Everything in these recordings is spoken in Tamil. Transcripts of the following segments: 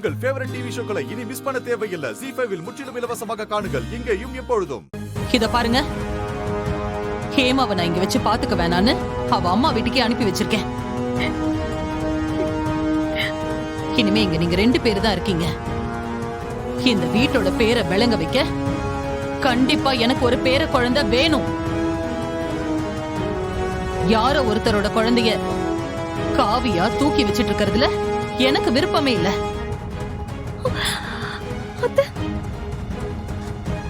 உங்கள் ஃபேவரட் டிவி ஷோக்களை இனி மிஸ் பண்ண தேவையில்லை. ZEE5 இல் முற்றிலும் இலவசமாக காணுங்கள். இங்கேயும் எப்பொழுதும். இத பாருங்க, ஹேமாவை நான் இங்க வச்சு பாத்துக்க வேணான்னு அவ அம்மா வீட்டுக்கே அனுப்பி வச்சிருக்கேன். இனிமே இங்க நீங்க 2 பேரு தான் இருக்கீங்க. இந்த வீட்டோட பேரை விளங்க வைக்க கண்டிப்பா எனக்கு ஒரு பேர குழந்தை வேணும். யாரோ ஒருத்தரோட குழந்தைய காவியா தூக்கி வச்சிட்டு இருக்கிறதுல எனக்கு விருப்பமே இல்ல.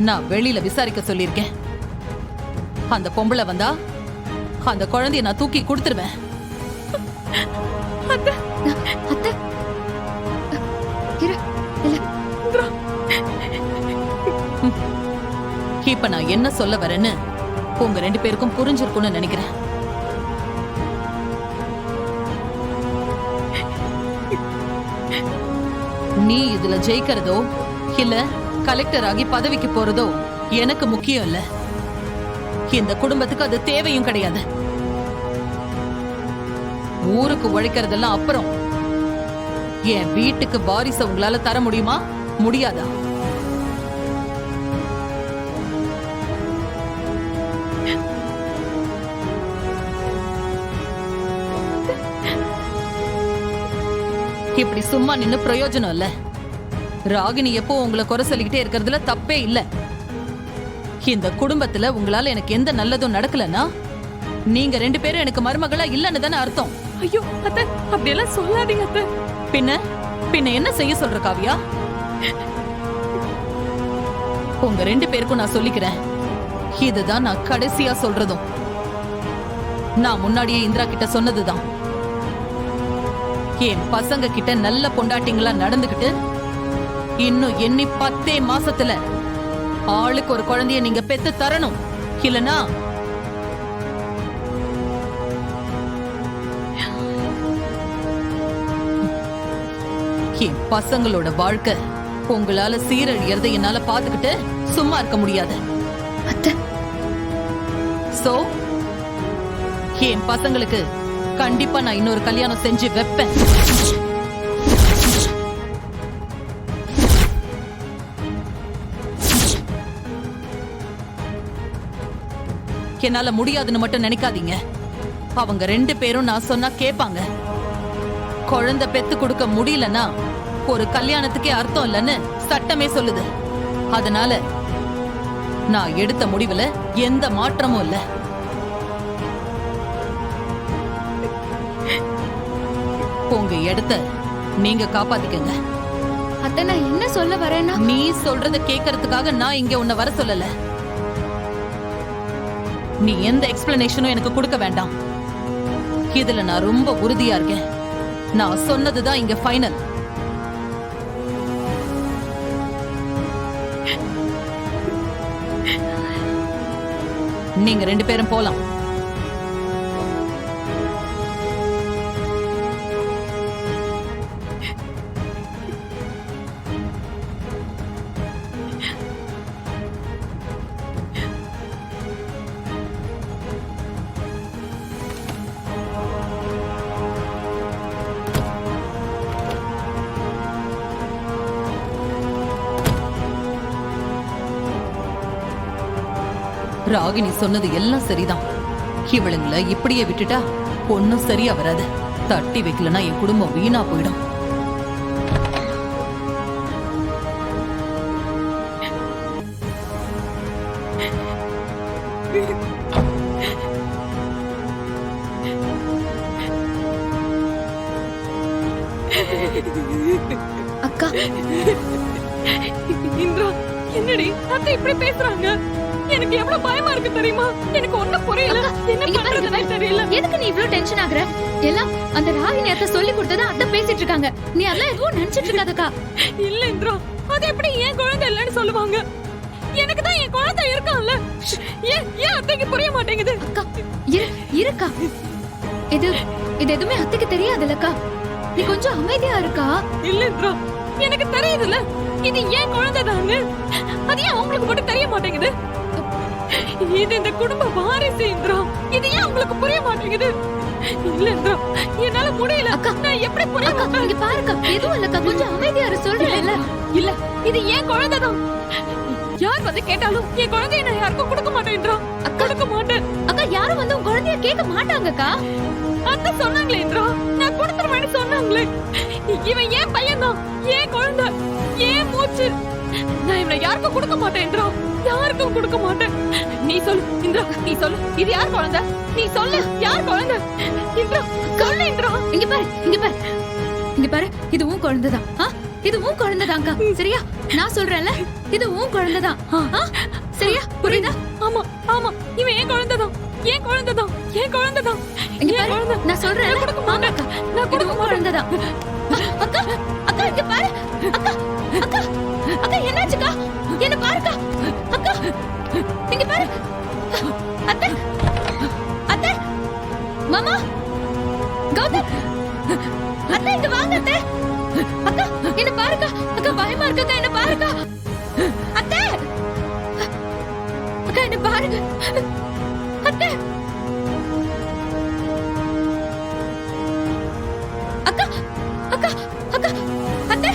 நான் வெளியில விசாரிக்க சொல்லிருக்கேன். அந்த பொம்பளை வந்தா அந்த குழந்தைய நான் தூக்கி கொடுத்துருவேன். இப்ப நான் என்ன சொல்ல வரேன்னு உங்க 2 பேருக்கும் புரிஞ்சிருக்கும்னு நினைக்கிறேன். நீ இதுல ஜெயிக்கிறதோ இல்ல கலெக்டர் ஆகி பதவிக்கு போறதோ எனக்கு முக்கியம் இல்ல. இந்த குடும்பத்துக்கு அது தேவையும் கிடையாது. ஊருக்கு உழைக்கிறதெல்லாம் அப்புறம் என் வீட்டுக்கு வாரிசு உங்களால தர முடியுமா? முடியாதா? இப்படி சும்மா நின்னு பிரயோஜனம் இல்ல. ராகினி எப்போ உங்களை குறை சொல்லிக்கிட்டே இருக்கிறதுல தப்பே இல்ல. இந்த குடும்பத்துல உங்களால எனக்கு எந்த நல்லதும் நடக்கலன்னா நீங்க 2 பேரும் எனக்கு மருமகளா இல்லன்னு தானே அர்த்தம். ஐயோ அத்தை, அப்படியெல்லாம் சொல்லாதீங்க அத்தை. பின்ன என்ன செய்ய சொல்ற காவியா? உங்க 2 பேருக்கும் நான் சொல்லிக்கிறேன், இதுதான் நான் கடைசியா சொல்றதும். நான் முன்னாடியே இந்திரா கிட்ட சொன்னதுதான். என் பசங்க கிட்ட நல்ல பொண்டாட்டிங்களா நடந்துகிட்டு இன்னும் எண்ணி 10 மாசத்துல ஆளுக்கு ஒரு குழந்தைய நீங்க பெத்து தரணும். இல்லனா என் பசங்களோட வாழ்க்கை உங்களால சீரழியறத என்னால பாத்துக்கிட்டு சும்மா இருக்க முடியாது. சோ என் பசங்களுக்கு கண்டிப்பா நான் இன்னொரு கல்யாணம் செஞ்சு வைப்பேன். என்னால முடியாதுன்னு மட்டும் நினைக்காதீங்க. அவங்க 2 பேரும் நான் சொன்னா கேட்பாங்க. குழந்தை பெத்து கொடுக்க முடியலன்னா ஒரு கல்யாணத்துக்கே அர்த்தம் இல்லைன்னு சட்டமே சொல்லுது. அதனால நான் எடுத்த முடிவுல எந்த மாற்றமும் இல்ல. உங்க இடத்த நீங்க காப்பாத்திக்கங்க. அத்தை, நான் என்ன சொல்ல வரேன்னா, நீ சொல்றத கேட்கறதுக்காக நான் இங்க உன்னை வர சொல்லல. நீ எந்த எக்ஸ்பிளனேஷனும் எனக்கு கொடுக்க வேண்டாம். இதுல நான் ரொம்ப உறுதியா இருக்கேன். நான் சொன்னதுதான் இங்க ஃபைனல். நீங்க 2 பேரும் போலாம். ராகினி சொன்னது எல்லாம் சரிதான். இவளுங்களை இப்படியே விட்டுட்டா ஒன்னும் சரியா வராது. தட்டி வைக்கலன்னா என் குடும்பம் வீணா போயிடும். அக்கா. இந்திரா, என்னடி அத்தை இப்படி பேசுறாங்க? எனக்கு எவ்வளவு பயமா இருக்கு தெரியுமா? எனக்கு ஒண்ணும் புரியல. என்ன பண்றதுனே தெரியல. எதுக்கு நீ இவ்ளோ டென்ஷன் ஆகுற? எல்லாம் அந்த ராகினி அத்தை சொல்லி கொடுத்தத அத்தை பேசிட்டு இருக்காங்க. நீ எல்லாம் எதுவும் நினைச்சிட்டு இருக்காதக்கா. இல்ல இந்திரா, அது எப்படி என் குழந்தை இல்லன்னு சொல்லுவாங்க? எனக்கு தான் என் குழந்தை இருக்கான்ல. ஏன் அத்தைக்கு புரிய மாட்டேங்குது? அக்கா இருக்கா, இது எதுவுமே அத்தைக்கு தெரியாதுல்லக்கா. நீ கொஞ்சம் அமைதியா இருக்கா. இல்ல இந்திரா, எனக்கு தெரியுதுல்ல இது ஏன் குழந்தை தானு. அது ஏன் உங்களுக்கு மட்டும் தெரிய மாட்டேங்குது? இது இந்த குடும்ப வாரிசு இந்திரா. இது ஏன் உங்களுக்கு புரிய மாட்டேங்குது? இல்ல இந்திரா, என்னால முடியல. அக்கா, நான் எப்படி புரிய அக்கா, இங்க பாருக்கா, எதுவும் இல்லக்கா, கொஞ்சம் அமைதியா இரு. இது ஏன் குழந்தைதான். யார் வந்து கேட்டாலும் என் குழந்தைய நான் யாருக்கும் கொடுக்க மாட்டேன்றான். கொடுக்க மாட்டேன். அக்கா யாரும் வந்து உன் குழந்தைய கேட்க மாட்டாங்கக்கா. அத்தை சொன்னாங்களேன்றா, நான் கொடுத்துருவேன்னு சொன்னாங்களே. இவன் ஏன் பையன்தான், ஏன் குழந்தை, ஏன் மூச்சு. நான் இவனை யாருக்கும் கொடுக்க மாட்டேன்றா, யாருக்கும் கொடுக்க மாட்டேன். நீ சொல்லு இந்திரா, நீ சொல்லு, இது யார் குழந்தை? நீ சொல்லு, யார் குழந்தை? இந்திரா சொல்லு இந்திரா. இங்க பாரு, இங்க பாரு, இங்க பாரு, இது உன் குழந்தைதான். இது உன் குழந்தைதான்க்கா. சரியா? நான் சொல்றேன்ல, இது உன் குழந்தைதான். சரியா? புரியுதா? ஆமா ஆமா, இவன் ஏன் குழந்தைதான், ஏன் குழந்தைதான், ஏன் குழந்தைதான். இங்க பாரு, நான் சொல்றேன், கொடுக்க மாட்டேன். நான் கொடுக்க மாட்டேன். குழந்தைதான். அக்கா, அக்கா இங்க பாரு. அக்கா, அக்கா, அக்கா என்னாச்சுக்கா? என்ன பாருக்கா. அக்கா, இங்க பாரு. அத்தை, அத்தை, மாமா, கௌதம், அத்தை இங்க வாங்க அத்தை. அக்கா, என்ன பாருக்கா. அக்கா பயமா இருக்கா, என்ன பாருக்கா. அத்தை, அக்கா என்ன பாருங்க. அத்தை, அக்கா, அக்கா, அக்கா, அத்தை,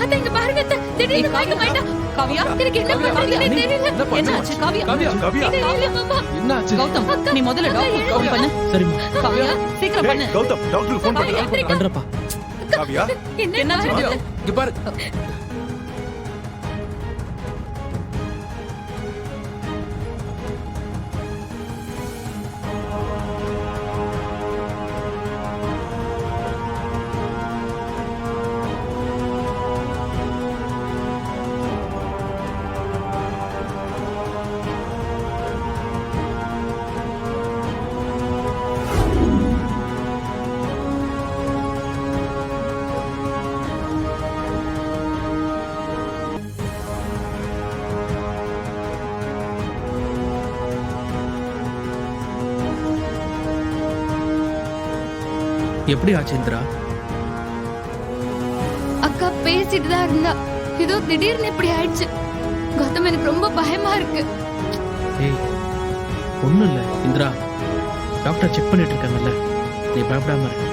அத்தை இங்க பாருங்க அத்தை. திடீர்னு மயக்கம் ஆயிட்டா. காவியா, எனக்கு என்ன பண்றதுன்னே தெரியல. என்னாச்சு காவியா? காவியா தெரியல மாமா. என்னாச்சு? கௌதம், நீ முதல்ல டாக்டர் ஃபோன் பண்ணு. சரிம்மா, காவியா, சீக்கிரம் பண்ணு. கௌதம் டாக்டருக்கு ஃபோன் பண்ணு. பண்றப்பா. காவியா என்னாச்சு? இங்க பாரு. எப்படி ஆச்சு இந்திரா? அக்கா பேசிட்டு தான் இருந்தா, ஏதோ திடீர்னு இப்படி ஆயிடுச்சு. கௌதம் எனக்கு ரொம்ப பயமா இருக்கு. ஏய், ஒண்ணும் இல்ல இந்திரா, டாக்டர் செக் பண்ணிட்டு இருக்காங்கல்ல, நீ பயப்படாம இரு.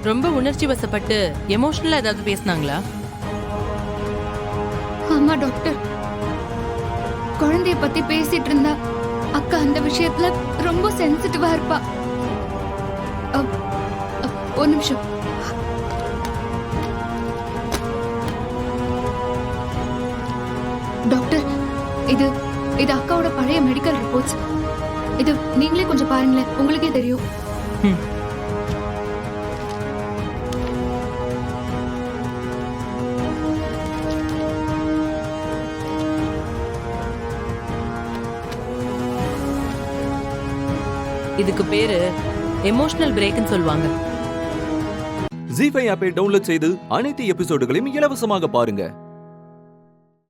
ரொம்ப உணர்ச்சி வசப்பட்டு எமோஷனலா ஏதாவது பேசினாங்களா? ஆமா டாக்டர், குழந்தைய பத்தி பேசிட்டு இருந்தா. அக்கா அந்த விஷயத்துல ரொம்ப சென்சிட்டிவா இருப்பா. ஒரு நிமிஷம். டாக்டர், இது இது அக்காவோட பழைய மெடிக்கல் ரிப்போர்ட்ஸ். இது நீங்களே கொஞ்சம் பாருங்களேன், உங்களுக்கே தெரியும். இதுக்கு பேரு எமோஷனல் பிரேக்னு சொல்லுவாங்க. ஜீ5 ஆப்பை டவுன்லோட் செய்து அனைத்து எபிசோடுகளையும் இலவசமாக பாருங்க.